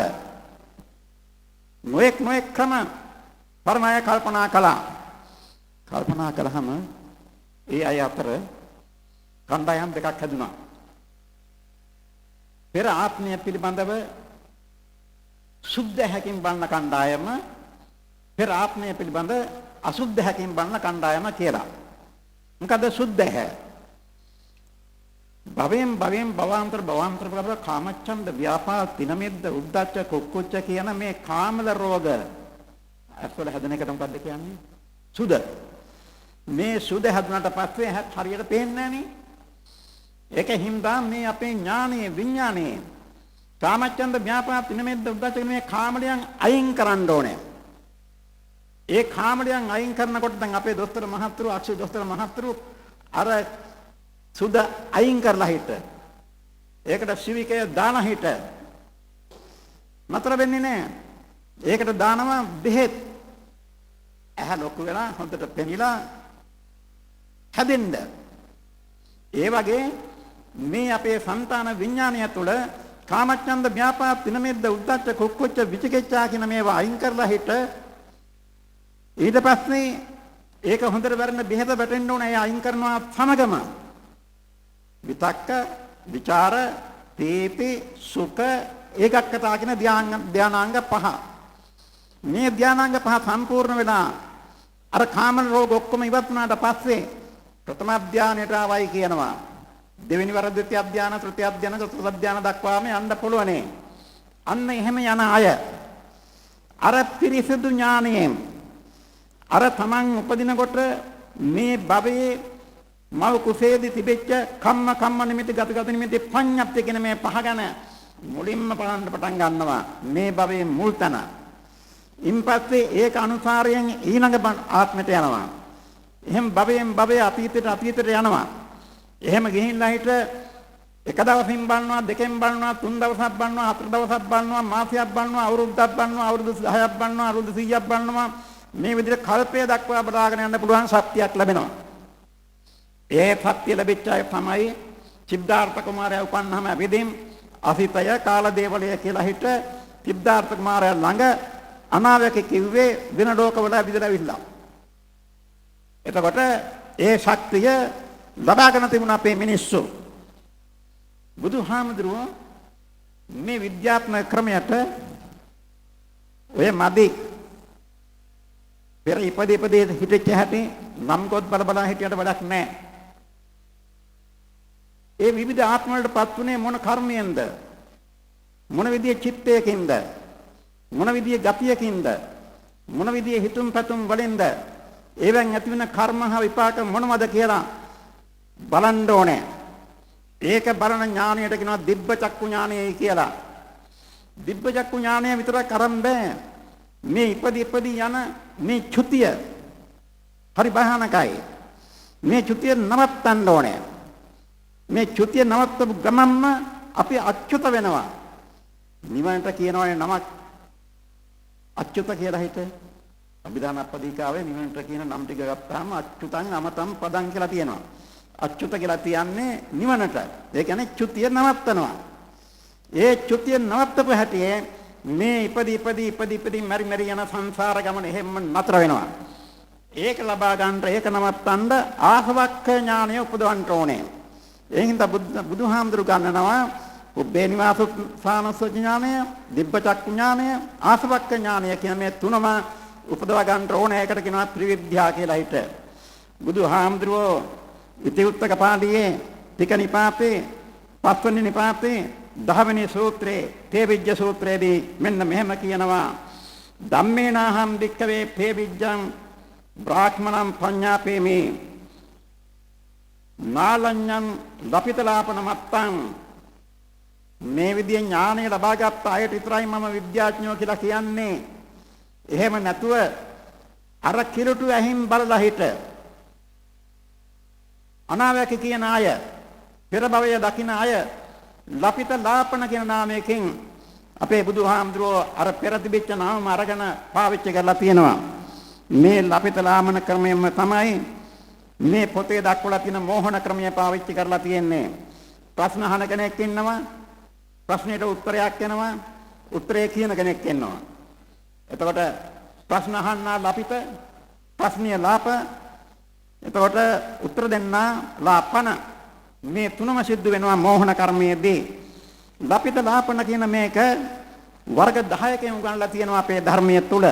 නොඑක් ක්‍රම පරණ අය කල්පනා කළා. කල්පනා කළාම ඒ අය අතර කණ්ඩායම් දෙකක් හැදුනා. පෙර ආත්මය පිළිබඳව සුද්ධ හැකින් බලන කණ්ඩායම, පෙර ආත්මය පිළිබඳ අසුද්ධ හැකින් බලන කණ්ඩායම කියලා. මොකද සුද්ධ හැ භවයෙන් භවාන්තර කරලා කාමච්ඡන්ද ව්‍යාපාද තිනමෙද්ද උද්ධච්ච කුක්කුච්ච කියන මේ කාමල රෝග අස්වල හැදෙන එකට මොකද්ද කියන්නේ? සුද. මේ සුද හැදුනට පස්සේ හරියට පේන්නේ නැහනේ. ඒක හින්දා මේ අපේ ඥානයේ විඥානයේ කාමච්ඡන්ද ව්‍යාපාද තිනමෙද්ද උද්ධච්ච කියන මේ කාමලයන් අයින් කරන්න ඕනේ. ඒ කාමලයන් අයින් කරනකොට දැන් අපේ දොස්තර මහත්තුරු අක්ෂය දොස්තර මහත්තුරු අර සුද අයින් කරලා හිට ඒකට සිවිකය දාන හිට නතර වෙන්නේ නැහැ. ඒකට දානවා බෙහෙත්. ඇහැ ලොකු වෙලා හොඳට පෙනිලා හැදෙන්න. ඒ වගේ මේ අපේ సంతాන විඥානය තුළ කාමච්ඡන්ද ව්‍යාපාද තිනමෙද්ද උද්ධච්ච කුක්කුච්ච විචිකිච්ඡා කියන මේවා අයින් කරලා හිට ඊට පස්සේ ඒක හොඳට වරන බෙහෙත වැටෙන්න ඕන. ඒ අයින් කරනවා සමගම විතක්ක, විචාර, තීපි, සුඛ, ඒකක්කතා කියන ධානාංග පහ. මේ ධානාංග පහ සම්පූර්ණ වෙලා අර කාම රෝග ඔක්කොම ඉවත් වුණාට පස්සේ ප්‍රථම ධානයට ආවයි කියනවා. දෙවෙනි වර ද්විතිය ධාන, තෘතිය ධාන, චතුර්ථ ධාන දක්වාම යන්න පුළුවනේ. අන්න එහෙම යන අය අර පිරිසිදු ඥානයෙන් අර තමන් උපදිනකොට මේ භවයේ මව කුසේදී තිබෙච්ච කම්ම නිමිති ගත නිමිති පඤ්ඤප්ති කියන මේ පහ ගැන මුලින්ම බලන්න පටන් ගන්නවා. මේ භවයේ මුල් තැන. ඉන්පස්සේ ඒක අනුසාරයෙන් ඊළඟ ආත්මයට යනවා. එහෙම භවයෙන් භවය අතීතයට යනවා. එහෙම ගිහිල්ලා හිට එක දවසින් බලනවා, දෙකෙන් බලනවා, තුන් දවසක් බලනවා, හතර දවසක් බලනවා, මාසයක් බලනවා, අවුරුද්දක් බලනවා, අවුරුදු 10ක් බලනවා, අවුරුදු 100ක් බලනවා. මේ විදිහට කල්පය දක්වා බලාගෙන යන්න පුළුවන් ශක්තියක් ලැබෙනවා. ඒ සත්‍ය ලැබිච්ච අය තමයි සිද්ධාර්ථ කුමාරයා උපන්නාම විදින් අසිතය කාලදේවලය කියලා හිට සිද්ධාර්ථ කුමාරයා ළඟ අනාවැක කිව්වේ වෙන ලෝකවල විදලාවිල්ලා. එතකොට ඒ ශක්තිය ලබාගෙන තිබුණ අපේ මිනිස්සු බුදුහාමුදුරුවෝ මේ විද්‍යාත්මක ක්‍රමයට ඔය මදි පෙර ඉපදී හිටච්ච හැටි නම් කොට බල හිටියට වැඩක් නැහැ. ඒ විවිධ ආත්ම වලටපත් උනේ මොන කර්මයෙන්ද? මොන විදියේ චිත්තයකින්ද? මොන විදියේ ගතියකින්ද? මොන විදියේ හිතුම් පැතුම් වලින්ද? ඒවෙන් ඇතිවෙන කර්ම හා විපාක මොනවද කියලා බලන්න ඕනේ. ඒක බලන ඥාණයට කියනවා දිබ්බ චක්කු ඥානයයි කියලා. දිබ්බ චක්කු ඥානය විතරක් අරන් බෑ. මේ ඉපදී යන මේ චුතිය හරි භයානකයි. මේ චුතිය නවත්තන්න ඕනේ. මේ චුතිය නවත්තපු ගමන්ම අපි අච්‍යුත වෙනවා. නිවනට කියනවනේ නමක් අච්‍යුත කියලා හිත. අභිධාන අපදීකාවේ නිවනට කියන නම් ටික ගත්තාම අච්‍යුතං අමතං පදං කියලා තියෙනවා. අච්‍යුත කියලා කියන්නේ නිවනට. ඒ කියන්නේ චුතිය නවත්තනවා. ඒ චුතිය නවත්තපු හැටියේ මේ ඉපදී මැරි යන සංසාර ගමන එහෙම නතර වෙනවා. ඒක ලබා ගන්නට ඒක නවත්තන්න ආසවක්ඛ ඥානය උපදවන්න ඕනේ. ඒ හින්දා බුදුහාමුදුරු ගන්නනවා උබ්බේ නිවාසානස්ස ඥානය, දිබ්බ චක්ඛු ඥානය, ආසවක්ඛ ඥානය කියන මේ තුනම උපදව ගන්න ඕනේ. ඒකට කියනවා ත්‍රිවිද්‍යා කියලා හිට. බුදුහාමුදුරුවෝ ඉතිඋත්තක පාළියේ තික නිපාතේ පස්වෙනි නිපාතේ 10 වෙනි සූත්‍රයේ තේවිජ්ජ සූත්‍රයේදී මෙන්න මෙහෙම කියනවා ධම්මේනාහම් වික්ඛවේ තේවිජ්ජං බ්‍රාහ්මණං පඤ්ඤාපේමි නාලඤ්ඤං ලපිතලාපන මත්තං මේ විදිය ඥානය ලබාගත් අයට විතරයි මම විද්‍යාඥයෝ කියලා කියන්නේ. එහෙම නැතුව අර කිලුටු ඇහිම් බලලා හිට අනාවැකි කියන අය, පෙර භවයේ දකින්න අය ලපිත ලාපන කියන නාමයකින් අපේ බුදුහාමුදුරුවෝ අර පෙර තිබිච්ච නාම අරගෙන පාවිච්චි කරලා තියෙනවා. මේ ලපිත ලාමන ක්‍රමයෙන්ම තමයි මේ පොතේ දක්වලා තියෙන මෝහන ක්‍රමය පාවිච්චි කරලා තියෙන්නේ. ප්‍රශ්න අහන කෙනෙක් ඉන්නවා, ප්‍රශ්නෙට උත්තරයක් එනවා, උත්තරේ කියන කෙනෙක් ඉන්නවා. එතකොට ප්‍රශ්න අහන්නා ලපිත, ප්‍රශ්නිය ලාප, එතකොට උත්තර දෙන්නා ලාපන. මේ තුනම සිද්ධ වෙනවා මෝහන කර්මයේදී. ලපිත ලාපන කියන මේක වර්ග 10කින් උගන්ලා තියෙනවා අපේ ධර්මයේ තුල.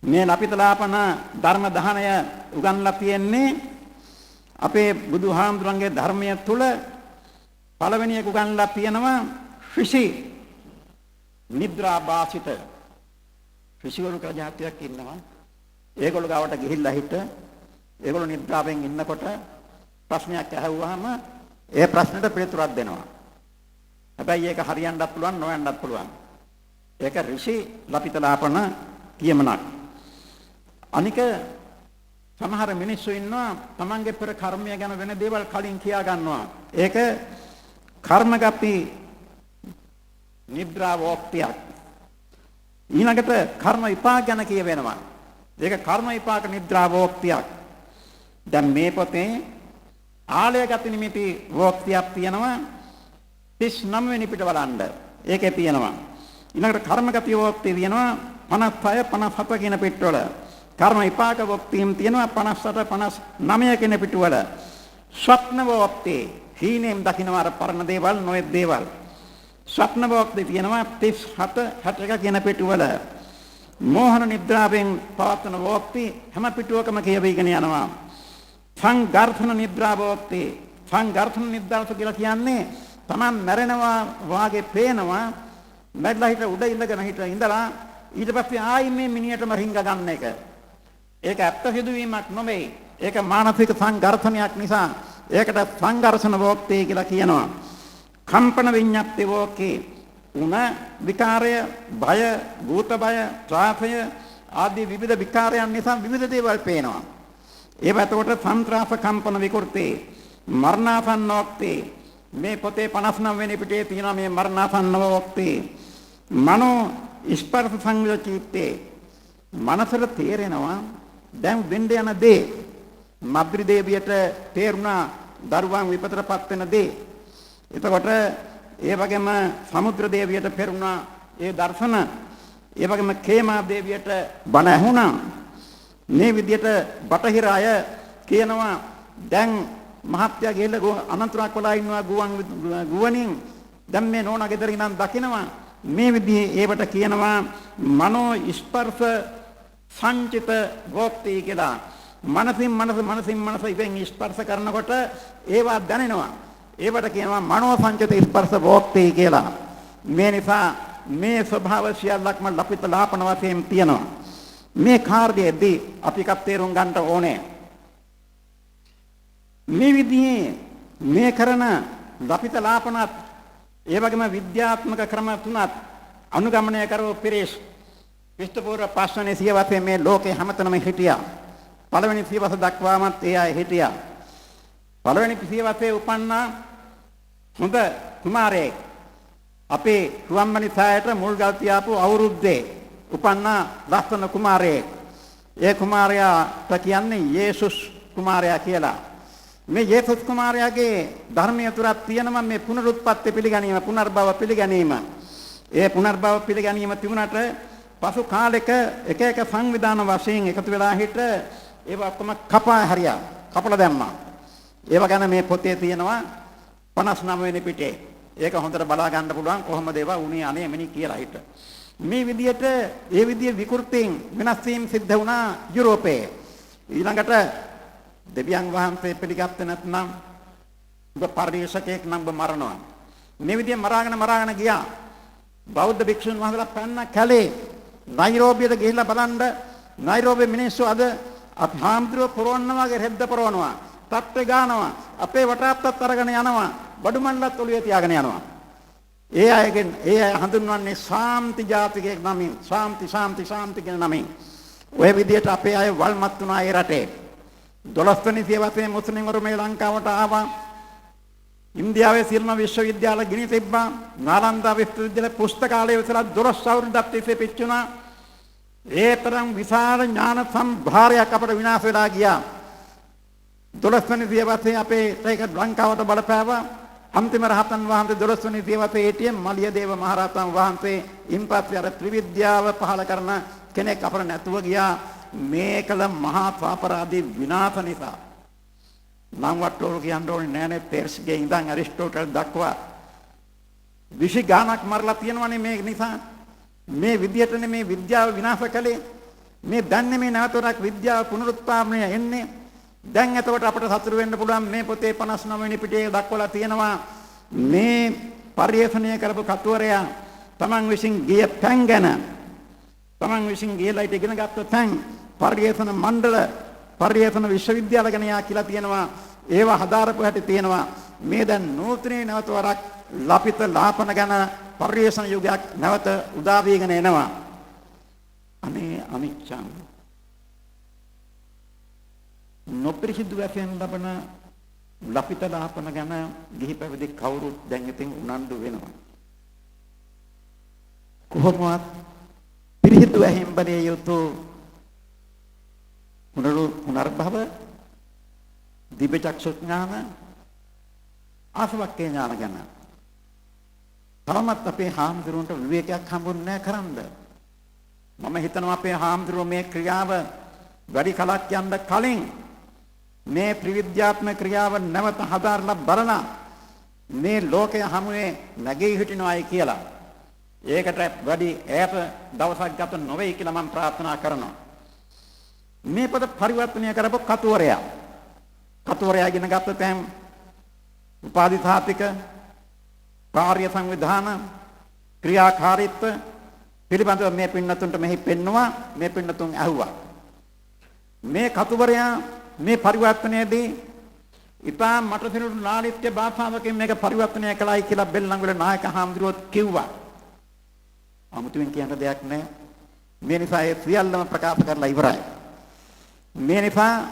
මේ ලපිත ලාපන ධර්ම 10 උගන්ලා තියෙන්නේ අපේ බුදුහාමුදුරන්ගේ ධර්මයේ තුල. පළවෙනි එක උගන්ලා තියෙනවා ඍෂි නිද්‍රා භාසිත. ඍෂිවරු කජාතියක් ඉන්නවා. ඒගොල්ලෝ ගාවට ගිහිල්ලා හිට ඒගොල්ලෝ නිද්‍රාවෙන් ඉන්නකොට ප්‍රශ්නයක් අහුවාම ඒ ප්‍රශ්නෙට පිළිතුරක් දෙනවා. හැබැයි ඒක හරියන්නත් පුළුවන් නොයන්නත් පුළුවන්. ඒක ඍෂි ලපිතලාපන කියමනක්. අනික සමහර මිනිස්සු ඉන්නවා තමන්ගේ පෙර කර්මය ගැන වෙන දේවල් කලින් කියා ගන්නවා. ඒක කර්මගපි නිද්‍රාවෝක්තියක්. ඊළඟට කර්ම විපාක ගැන කියවෙනවා. ඒක කර්ම විපාක නිද්‍රාවෝක්තියක්. දැන් මේ පොතේ ආලයගත නිමිති වෝක්තියක් තියෙනවා 39 වෙනි පිට බලන්න. ඒකේ තියෙනවා. ඊළඟට කර්මගත වෝක්තිය තියෙනවා 56 57 කියන පිටවල. කර්ම විපාක වෝක්තියම් තියෙනවා 58 59 කියන පිටවල. ස්වප්න වෝක්තිය හීනෙන් දකින්න අර පරණ දේවල් නොයෙක් දේවල්. ස්වප්න වෝක්තිය තියෙනවා 37 61 කියන පිටවල. මෝහන නිද්‍රාවෙන් පවත්වන වෝක්ති හැම පිටුවකම කියවිගෙන යනවා. සංගර්ථන නිද්‍රාවෝක්ති. සංගර්ථන නිද්‍රාව කියලා කියන්නේ Taman මැරෙනවා වාගේ පේනවා. මැරලා හිට උඩ ඉඳගෙන හිට ඉඳලා ඊට පස්සේ ආයි මේ මිනිහටම රිංග ගන්න එක. ඒක ඇත්ත සිදුවීමක් නෙමෙයි. ඒක මානසික සංගර්ථනයක් නිසා ඒකට සංඝර්ෂණ වෝක්ති කියලා කියනවා. කම්පන විඤ්ඤාප්ති වෝක්ති. උන විකාරය, භය, භූත භය, ත්‍රාසය ආදී විවිධ විකාරයන් නිසා විවිධ දේවල් පේනවා. ඒවා එතකොට සංත්‍රාස කම්පන විකෘති, මරණාසන්නෝක්ති. මේ පොතේ 59 වෙනි පිටේ තියෙනවා මේ මරණාසන්නෝක්ති. මනෝ ස්පර්ශ සංයෝචිතේ. මනසට තේරෙනවා දැන් වෙන්න යන දේ. මද්රි දේවියට තේරුණා දරුවන් විපතටපත් වෙන දේ. එතකොට ඒ වගේම සමුද්‍ර දේවියට පෙරුණා ඒ දර්ශන. ඒ වගේම කේමා දේවියට බණ ඇහුණා. මේ විදිහට බටහිර අය කියනවා දැන් මහත්ය ගිහලා අනන්තරක් වෙලා ඉන්නවා ගුවනින්. දැන් මේ නෝනා ගෙදර ඉඳන් දකිනවා. මේ විදිහේ ඒවට කියනවා මනෝ ස්පර්ශ සංචිත වෝක්ති කියලා. මනසින් මනස ඉවෙන් ස්පර්ශ කරනකොට ඒවා දැනෙනවා. ඒවට කියනවා මනෝ සංචිත ස්පර්ශ වෝක්ති කියලා. මේ නිසා මේ ස්වභාව සියල්ලක්ම ලපිත ලාපන වශයෙන් තියෙනවා. මේ කාර්යයේදී අපි එකක් තේරුම් ගන්න ඕනේ. මේ විදිහේ මේ කරන ලපිත ලාපනත් ඒ වගේම විද්‍යාත්මක ක්‍රම තුනත් අනුගමනය කරව පිරිස් විස්තපූර්ව පස්වනේ සියවසේ මේ ලෝකේ හැමතැනම හිටියා. පළවෙනි සියවස දක්වාමත් ඒ අය හිටියා. පළවෙනි සියවසේ උපන්නා හොඳ කුමාරයෙක් අපේ රුවන්මැලි සෑයට මුල්ගල් තියාපු අවුරුද්දේ උපන්නා ලස්සන කුමාරයෙක්. ඒ කුමාරයාට කියන්නේ යේසුස් කුමාරයා කියලා. මේ යේසුස් කුමාරයාගේ ධර්මයේ තුරක් තියෙනවා මේ පුනරුත්පත්ති පිළිගැනීම, පුනර්භව පිළිගැනීම. ඒ පුනර්භව පිළිගැනීම තිබුණාට පසු කාලෙක එක එක සංවිධාන වශයෙන් එකතු වෙලා හිට ඒව ඔක්කොම කපලා දැම්මා. ඒව ගැන මේ පොතේ තියෙනවා 59 වෙනි පිටේ. ඒක හොඳට බලා ගන්න පුළුවන් කොහොමද ඒවා උනේ අනේ මෙනි කියලා හිට. මේ විදියට ඒ විදිය විකෘතියෙන් වෙනස් වීම සිද්ධ වුණා යුරෝපයේ. ඊළඟට දෙවියන් වහන්සේ පිළිගත්තේ නැත්නම් ඔබ පරිශකෙක් නම් ඔබ මරනවා. මේ විදිය මරාගෙන ගියා. බෞද්ධ භික්ෂුන් වහන්සේලා පන්න කැලේ නයිරෝබියට ගිහිල්ලා බලන්න නයිරෝබි මිනිස්සු අද හාමුදුරුවෝ පොරවන්න වගේ රෙද්ද පොරවනවා. තට්ටේ ගානවා. අපේ වටාප්පත් අරගෙන යනවා. බඩු මණ්ඩලත් ඔළුවේ තියාගෙන යනවා. ඒ අය හඳුන්වන්නේ ශාන්ති ජාතිකයෙක් නමින්. ශාන්ති කියන නමින්. ඔය විදිහට අපේ අය වල්මත් වුණා ඒ රටේ. 12 වෙනි සියවසේ මුස්ලිම්වරු මේ ලංකාවට ආවා. ඉන්දියාවේ සියලුම විශ්වවිද්‍යාල ගිනි තිබ්බා. නාලන්දා විශ්වවිද්‍යාලයේ පුස්තකාලය විසලා 12 අවුරුද්දක් තිස්සේ පිච්චුණා. ඒ තරම් විශාල ඥාන සම්භාරයක් අපට විනාශ වෙලා ගියා. 12 වෙනි සියවසේ අපේ ඒක ලංකාවට බලපෑවා. අන්තිම රහතන් වහන්සේ 12 වෙනි සියවසේ හිටියේ මලියදේව මහරහතන් වහන්සේ. ඉන්පස්සේ අර ත්‍රිවිද්‍යාව පහල කරන කෙනෙක් අපර නැතුව ගියා. මේකල මහා පාපරාදී විනාශ නිසා. නම් වට්ටෝරු කියන්න ඕනේ නෑනේ. පෙර්ස්ගේ ඉඳන් ඇරිස්ටෝටල් දක්වා 20 ගානක් මරලා තියෙනවනේ මේ නිසා. මේ විද්‍යාවටනේ මේ විද්‍යාව විනාශ කළේ. මේ දැන් මේ නැවතවරක් විද්‍යාව පුනරුත්ථාපනය එන්නේ. දැන් එතකොට අපිට සතුටු වෙන්න පුළුවන් මේ පොතේ 59 වෙනි පිටේ දක්වලා තියෙනවා මේ පරිේෂණය කරපු කතුවරයා තමන් විසින් ගිය තැන් ගැන තමන් විසින් ගියලා ඉගෙන ගත්ත තැන් පරිේෂණ මණ්ඩල පරිේෂණ විශ්වවිද්‍යාල ගැන යා කියලා තියෙනවා. ඒවා හදාරපු හැටි තියෙනවා. මේ දැන් නූතනයේ නැවතවරක් ලපිත ලාපන ගැන පරිේෂණ යුගයක් නැවත උදා වීගෙන එනවා. අනේ අනිච්චං නොපරිහිදු වශයෙන් ලබන ලපිත ලාපන ගැන ගිහි පැවිදි කවුරුත් දැන් ඉතින් උනන්දු වෙනවා. කොහොමවත් පිරිහිදු ඇහිම් බලිය යුතු පුනර්භව දිව්‍යචක්ෂු ඥාන ආසවක්කේ ඥාන ගැන තාමත් අපේ හාමුදුරුවන්ට විවේකයක් හම්බුන්නේ නැහැ කරන්ද. මම හිතනවා අපේ හාමුදුරුවෝ මේ ක්‍රියාව වැඩි කලක් යන්න කලින් මේ ත්‍රිවිද්‍යාත්මක ක්‍රියාව නැවත හදාarලා බලලා මේ ලෝකය හමුවේ නැගී හිටිනවායි කියලා. ඒකට වැඩි ඈත දවසක් ගත නොවේ කියලා මම ප්‍රාර්ථනා කරනවා. මේ පද පරිවර්තනය කරපු කතුවරයා ඉගෙන ගත්ත තැන් උපාධි සාතික කාර්ය සංවිධාන ක්‍රියාකාරීත්ව පිළිබඳව මේ පින්නතුන්ට මෙහි පෙන්නවා. මේ පින්නතුන් ඇහුවා. මේ කතුවරයා මේ පරිවර්තනයේදී ඉතා මට සිනුරු නාලිත්‍ය භාෂාවකින් මේක පරිවර්තනය කළයි කියලා බෙල්ලන්ගොඩ නායක හාමුදුරුවෝ කිව්වා. 아무තුවෙන් කියන්න දෙයක් නැහැ. මේ නිසා ඒ සියල්ලම ප්‍රකාශ කරලා ඉවරයි. මේ නිසා